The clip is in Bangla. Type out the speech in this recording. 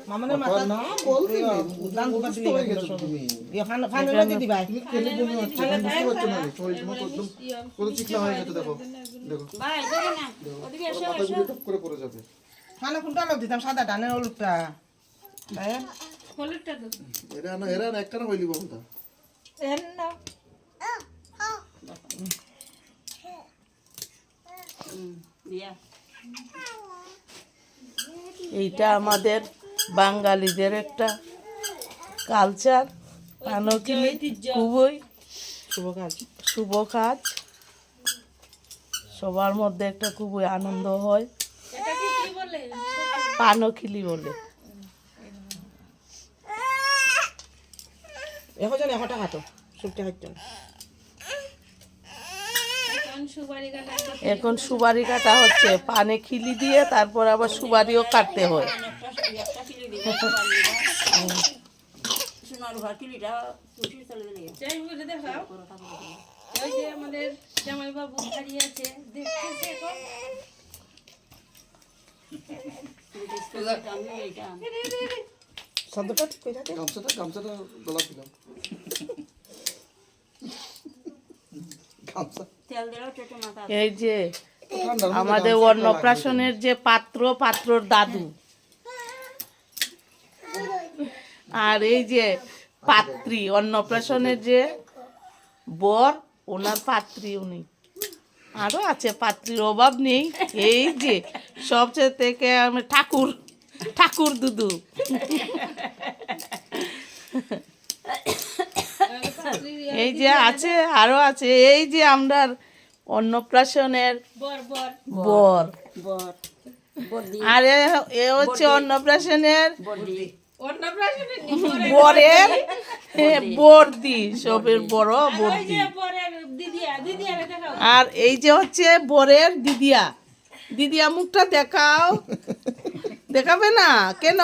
মামনের মাথা না বলতে দান দুটো অসুস্থ দিয়ে হয়ে গেছো তুমি ফানের মধ্যে দিবা তুমি খেলে বমি হচ্ছে তুমি বুঝতে পারছো না শরীর তোমার একদম পুরো চিকনা হয়ে গেছে দেখো দেখো ভাই দেখে না ওদিকে এসো মাথাগুলো টপ করে পড়ে যাবে ফানে কোনটা লোক দিতাম সাদা ডানে হলুদটা তাই হলুদটা দাও এরা না একটা না হইলি বলতা এর না দিয়া এইটা আমাদের বাঙালিদের একটা কালচার, পানকিলি খুবই শুভ কাজ শুভ কাজ, সবার মধ্যে একটা খুবই আনন্দ হয়। এটাকে কি বলে পানকিলি বলে। এখন জানি হঠাৎ হাঁটো শুকতে হাঁটতে এখন সুপারি কাটা এখন সুপারি কাটা হচ্ছে, পানে খিলি দিয়ে তারপর আবার সুপারিও কাটতে হয়। একটা কিলো দিবে সোনার ঘর কিলিটা সুটি চলে দিলে যাই বলে দেখাও ওই যে আমাদের জামাই বাবু দাঁড়িয়ে আছে দেখতেছে এখন আমি এইটা শব্দটা ঠিক করে থাকে গামছাটা গলা দিলাম গামছা তেল দিলেও চোটে মাথা এই যে ঠান্ডার মধ্যে আমাদের গামছা অন্নপ্রাশনের যে পাত্রর দাদু, আর এই যে পাত্রী, অন্নপ্রাশনের যে বর ওনার পাত্রী উনি, আরো আছে পাত্রীর অভাব নেই। এই যে সবচেয়ে থেকে আমি ঠাকুর দুদু, এই যে আছে আরো আছে, এই যে আমরা অন্নপ্রাশনের বর বর বর, বর বডি আর এ হচ্ছে অন্নপ্রাশনের অন্নপ্রাশনের বরের বর্দি, সবের বড় ওই বর্দি। যে বরের দিদিয়া দেখাও আর এই যে হচ্ছে বরের দিদিয়া, দিদিয়া মুখটা দেখাও, দেখাবে না কেন?